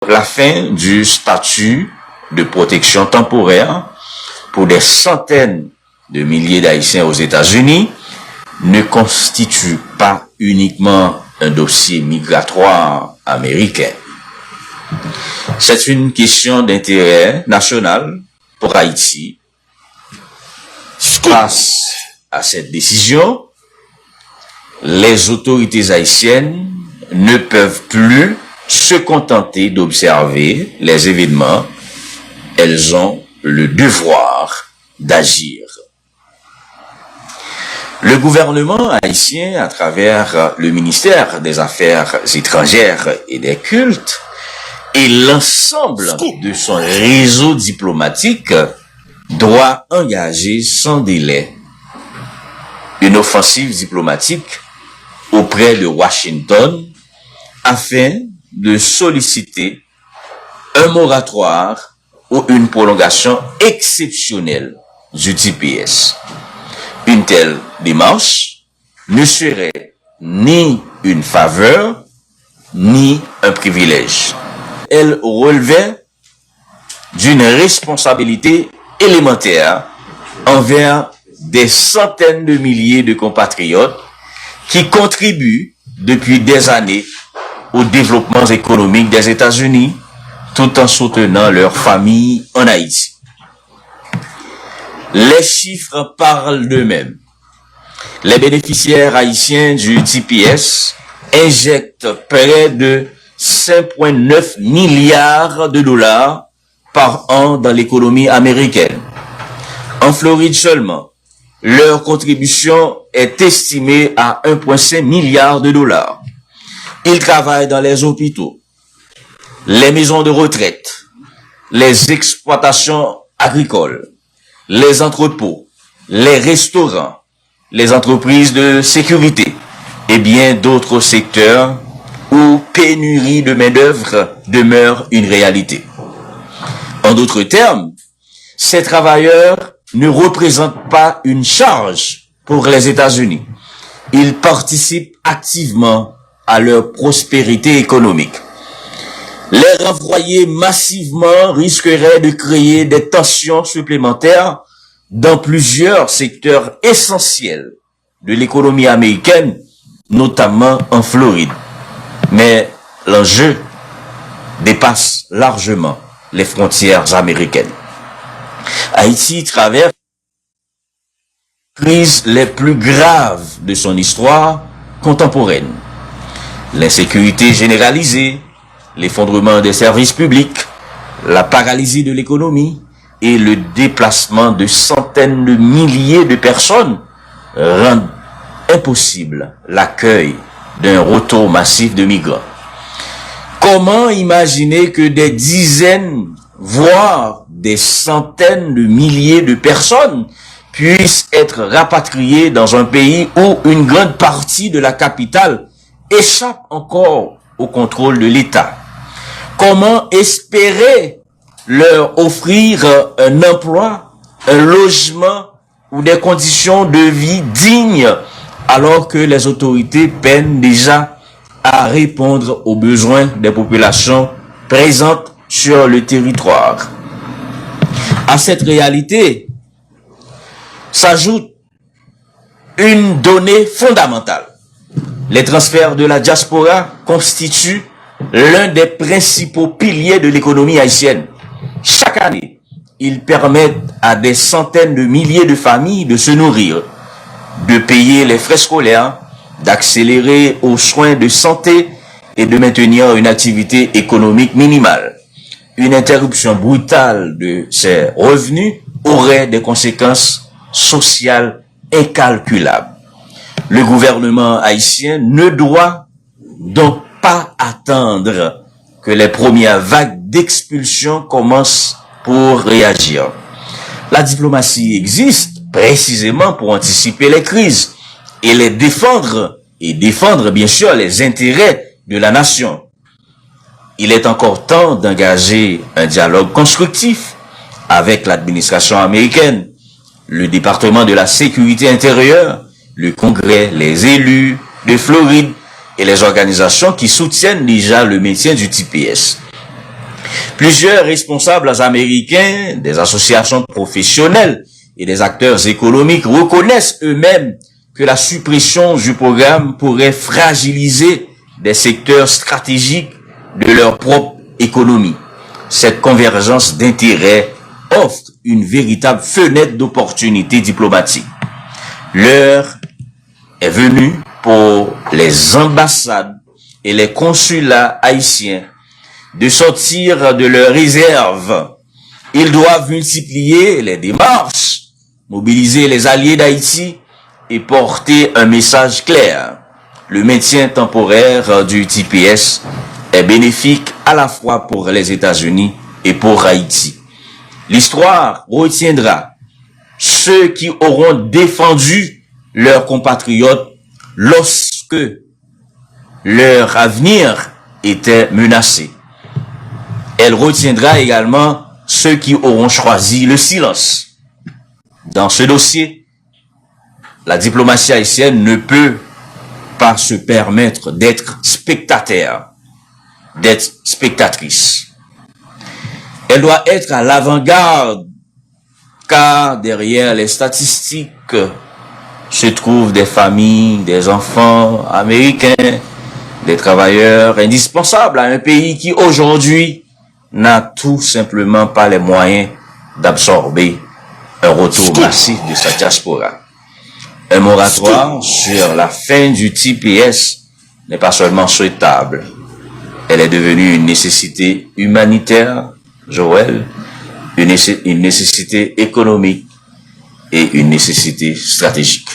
La fin du statut de protection temporaire pour des centaines de milliers d'Haïtiens aux États-Unis ne constitue pas uniquement un dossier migratoire américain. C'est une question d'intérêt national pour Haïti. Face à cette décision, les autorités haïtiennes ne peuvent plus se contenter d'observer les événements. Elles ont le devoir d'agir. Le gouvernement haïtien, à travers le ministère des Affaires étrangères et des cultes, et l'ensemble de son réseau diplomatique, doit engager sans délai une offensive diplomatique auprès de Washington afin de solliciter un moratoire ou une prolongation exceptionnelle du TPS. Une telle démarche ne serait ni une faveur ni un privilège. Elle relevait d'une responsabilité élémentaire envers des centaines de milliers de compatriotes qui contribuent depuis des années au développement économique des États-Unis tout en soutenant leurs familles en Haïti. Les chiffres parlent d'eux-mêmes. Les bénéficiaires haïtiens du TPS injectent près de 5,9 milliards de dollars par an dans l'économie américaine. En Floride seulement, leur contribution est estimée à 1,5 milliard de dollars. Ils travaillent dans les hôpitaux, les maisons de retraite, les exploitations agricoles, les entrepôts, les restaurants, les entreprises de sécurité et bien d'autres secteurs où pénurie de main-d'œuvre demeure une réalité. En d'autres termes, ces travailleurs ne représentent pas une charge pour les États-Unis. Ils participent activement à leur prospérité économique. Les renvoyer massivement risquerait de créer des tensions supplémentaires dans plusieurs secteurs essentiels de l'économie américaine, notamment en Floride. Mais l'enjeu dépasse largement les frontières américaines. Haïti traverse les crises les plus graves de son histoire contemporaine. L'insécurité généralisée, l'effondrement des services publics, la paralysie de l'économie et le déplacement de centaines de milliers de personnes rendent impossible l'accueil d'un retour massif de migrants. Comment imaginer que des dizaines, voire des centaines de milliers de personnes puissent être rapatriées dans un pays où une grande partie de la capitale échappe encore au contrôle de l'État? Comment espérer leur offrir un emploi, un logement ou des conditions de vie dignes alors que les autorités peinent déjà à répondre aux besoins des populations présentes sur le territoire? À cette réalité s'ajoute une donnée fondamentale. Les transferts de la diaspora constituent l'un des principaux piliers de l'économie haïtienne. Chaque année, ils permettent à des centaines de milliers de familles de se nourrir, de payer les frais scolaires, d'accélérer aux soins de santé et de maintenir une activité économique minimale. Une interruption brutale de ces revenus aurait des conséquences sociales incalculables. Le gouvernement haïtien ne doit donc pas attendre que les premières vagues d'expulsion commencent pour réagir. La diplomatie existe précisément pour anticiper les crises et les défendre, bien sûr les intérêts de la nation. Il est encore temps d'engager un dialogue constructif avec l'administration américaine, le département de la sécurité intérieure, le Congrès, les élus de Floride et les organisations qui soutiennent déjà le maintien du TPS. Plusieurs responsables américains, des associations professionnelles et des acteurs économiques reconnaissent eux-mêmes que la suppression du programme pourrait fragiliser des secteurs stratégiques de leur propre économie. Cette convergence d'intérêts offre une véritable fenêtre d'opportunité diplomatique. L'heure est venue pour les ambassades et les consulats haïtiens de sortir de leurs réserves. Ils doivent multiplier les démarches, mobiliser les alliés d'Haïti et porter un message clair. Le maintien temporaire du TPS est bénéfique à la fois pour les États-Unis et pour Haïti. L'histoire retiendra ceux qui auront défendu leurs compatriotes lorsque leur avenir était menacé. Elle retiendra également ceux qui auront choisi le silence. Dans ce dossier, la diplomatie haïtienne ne peut pas se permettre d'être spectateur, d'être spectatrice. Elle doit être à l'avant-garde, car derrière les statistiques se trouvent des familles, des enfants américains, des travailleurs indispensables à un pays qui aujourd'hui n'a tout simplement pas les moyens d'absorber un retour massif de sa diaspora. Un moratoire sur la fin du TPS n'est pas seulement souhaitable, elle est devenue une nécessité humanitaire, Joël, une nécessité économique et une nécessité stratégique.